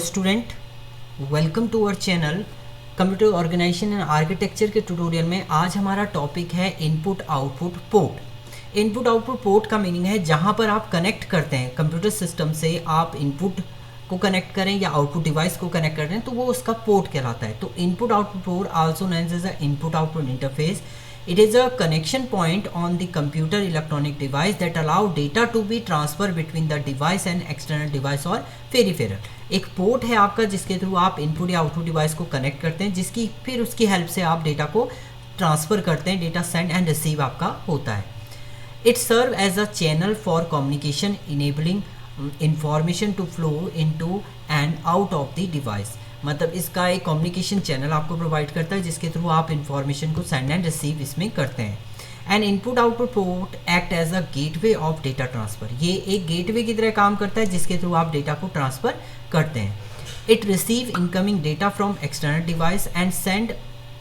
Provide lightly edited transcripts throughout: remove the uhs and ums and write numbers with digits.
Student, welcome to our channel computer organisation and architecture के tutorial में आज हमारा टॉपिक है input output port. Input output port का मीनिंग है जहां पर आप कनेक्ट करते हैं कंप्यूटर सिस्टम से, आप इनपुट को कनेक्ट करें या आउटपुट डिवाइस को कनेक्ट करें तो वो उसका पोर्ट कहलाता है। तो input output port also known as a input output interface. It is a connection point on the computer electronic device that allow data to be transferred between the device and external device or peripheral. एक port है आपका जिसके through आप input या output device को connect करते हैं, जिसकी फिर उसकी हेल्प से आप डेटा को ट्रांसफ़र करते हैं. डेटा सेंड एंड रिसीव आपका होता है. It serve as a channel for communication enabling information to flow into and out of the device. मतलब इसका एक कम्युनिकेशन चैनल आपको प्रोवाइड करता है जिसके थ्रू आप इंफॉर्मेशन को सेंड एंड रिसीव इसमें करते हैं. And input output port act as a gateway of data transfer. ये एक गेटवे की तरह काम करता है जिसके थ्रू आप डेटा को ट्रांसफ़र करते हैं. It receive incoming data from external device and send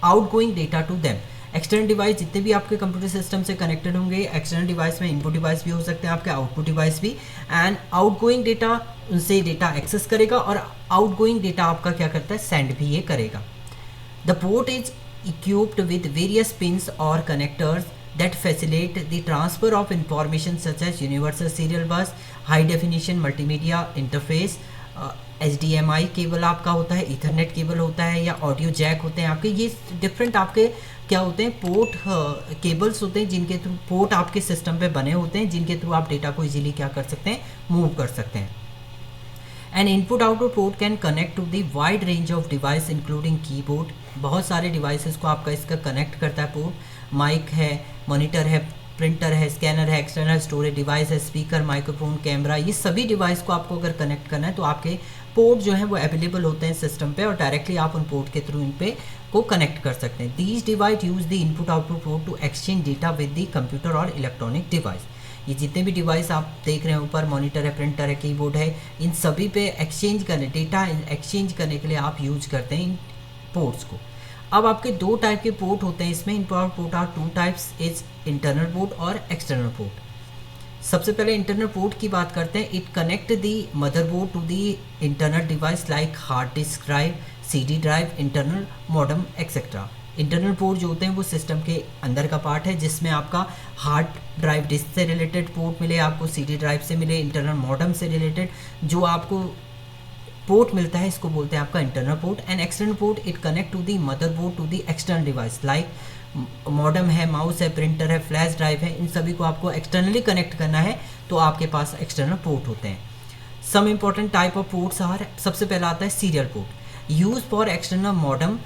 outgoing data to them. External device जितने भी आपके कंप्यूटर सिस्टम से कनेक्टेड होंगे, एक्सटर्नल डिवाइस में इनपुट डिवाइस भी हो सकते हैं, आपके आउटपुट डिवाइस भी, एंड आउटगोइंग डेटा उनसे डेटा एक्सेस करेगा और आउटगोइंग डेटा आपका क्या करता है, सेंड भी ये करेगा. The port is equipped with various pins और connectors that facilitate the transfer of information such as universal serial bus, high definition multimedia interface, HDMI cable आपका होता है, ईथरनेट केबल होता है, या ऑडियो जैक होते हैं आपके. ये डिफरेंट आपके क्या होते हैं, पोर्ट केबल्स होते हैं जिनके थ्रू पोर्ट आपके सिस्टम पे बने होते हैं, जिनके थ्रू आप डेटा को इजीली क्या कर सकते हैं, मूव कर सकते हैं. And input output port can connect to the wide range of device including keyboard. बहुत सारे डिवाइसेस को आपका इसका कनेक्ट करता है पोर्ट. माइक है, मॉनिटर है, प्रिंटर है, स्कैनर है, एक्सटर्नल स्टोरेज डिवाइस है, स्पीकर, माइक्रोफोन, कैमरा, ये सभी डिवाइस को आपको अगर कनेक्ट करना है तो आपके पोर्ट जो है वो अवेलेबल होते हैं सिस्टम पे और डायरेक्टली आप उन पोर्ट के थ्रू इन पे को कनेक्ट कर सकते हैं. These device use the input output port to exchange data with the computer और इलेक्ट्रॉनिक डिवाइस. ये जितने भी डिवाइस आप देख रहे हैं ऊपर, मॉनिटर है, प्रिंटर है, कीबोर्ड है, इन सभी पे एक्सचेंज करने, डेटा एक्सचेंज करने के लिए आप यूज करते हैं इन पोर्ट्स को. अब आपके दो टाइप के पोर्ट होते हैं इसमें. Input port are two types, is internal port और एक्सटर्नल पोर्ट. सबसे पहले इंटरनल पोर्ट की बात करते हैं. It connect the motherboard to the internal device like hard disk drive, CD drive, internal modem etcetera. Internal port जो होते हैं वो सिस्टम के अंदर का पार्ट है जिसमें आपका हार्ड ड्राइव डिस्क से रिलेटेड पोर्ट मिले, आपको CD ड्राइव से मिले, इंटरनल मॉडेम से रिलेटेड जो आपको पोर्ट मिलता है इसको बोलते हैं आपका internal port. And external port it connect to the motherboard to the external device like modem है, माउस है, प्रिंटर है, फ्लैश ड्राइव है. इन सभी को आपको एक्सटर्नली कनेक्ट करना है तो आपके पास एक्सटर्नल पोर्ट होते हैं. Some important type of ports are. सबसे पहला आता है serial port, use for external modem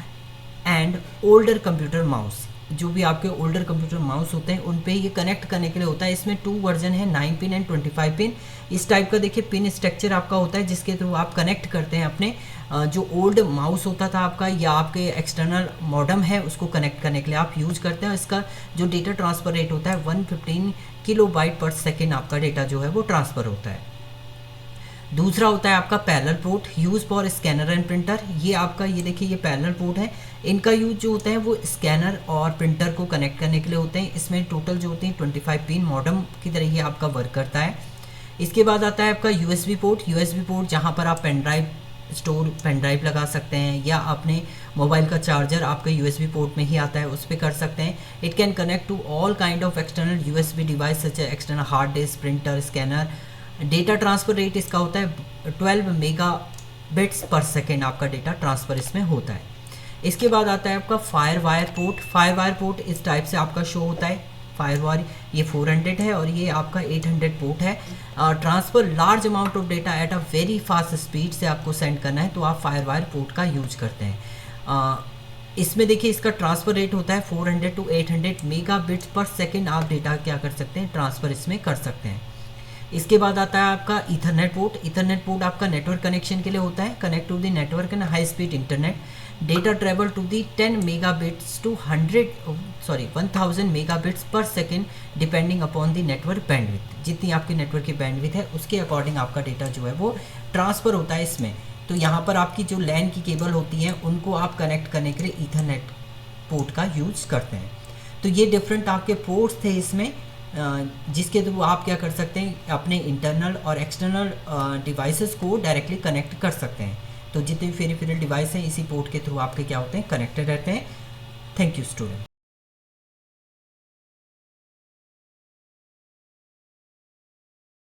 and older computer mouse. जो भी आपके ओल्डर कंप्यूटर माउस होते हैं उन पे ये कनेक्ट करने के लिए होता है. इसमें 2 वर्जन है, 9 पिन एंड 25 पिन. इस टाइप का देखिए पिन स्ट्रक्चर आपका होता है जिसके थ्रू आप कनेक्ट करते हैं अपने जो ओल्ड माउस होता था आपका या आपके एक्सटर्नल मॉडेम है उसको कनेक्ट करने के लिए आप यूज करते हैं. इसका जो डेटा ट्रांसफ़र रेट होता है 115 किलोबाइट पर सेकेंड आपका डेटा जो है वो ट्रांसफ़र होता है. दूसरा होता है आपका parallel port, use for scanner and printer. ये आपका ये देखिए ये पैरेलल पोर्ट है. इनका यूज जो होता है वो स्कैनर और प्रिंटर को कनेक्ट करने के लिए होते हैं. इसमें टोटल जो होते हैं 25 पिन मॉडेम की तरह ये आपका वर्क करता है. इसके बाद आता है आपका USB पोर्ट. USB पोर्ट जहाँ पर आप पेन ड्राइव लगा सकते हैं या अपने मोबाइल का चार्जर आपके USB पोर्ट में ही आता है उस पर कर सकते हैं. It can connect to all kind of external USB device such as external hard disk, printer, scanner. Data transfer rate इसका होता है 12 मेगाबिट्स पर सेकेंड आपका डेटा ट्रांसफ़र इसमें होता है. इसके बाद आता है आपका fire wire port. Fire wire port इस टाइप से आपका शो होता है. फायर वायर ये 400 है और ये आपका 800 पोर्ट है. Transfer large amount of data at a very fast speed से आपको सेंड करना है तो आप फायर वायर पोर्ट का यूज करते हैं. इसमें देखिए इसका ट्रांसफ़र रेट होता है 400 to 800 मेगाबिट्स पर सेकेंड. आप डेटा क्या कर सकते हैं, ट्रांसफ़र इसमें कर सकते हैं. इसके बाद आता है आपका ईथरनेट पोर्ट. ईथरनेट पोर्ट आपका नेटवर्क कनेक्शन के लिए होता है. Connect to the network and high speed internet. Data travel to the 10 megabits to 1000 megabits per second depending upon the network bandwidth. जितनी आपकी नेटवर्क की बैंडविड्थ है उसके अकॉर्डिंग आपका डेटा जो है वो ट्रांसफ़र होता है इसमें. तो यहाँ पर आपकी जो लैन की केबल होती हैं उनको आप कनेक्ट करने के लिए ईथरनेट पोर्ट का यूज करते हैं. तो ये डिफरेंट आपके पोर्ट्स थे इसमें जिसके थ्रू आप क्या कर सकते हैं, अपने इंटरनल और एक्सटर्नल डिवाइसेस को डायरेक्टली कनेक्ट कर सकते हैं. तो जितने भी पेरिफेरल डिवाइस हैं इसी पोर्ट के थ्रू आपके क्या होते हैं, कनेक्टेड रहते हैं। Thank you student.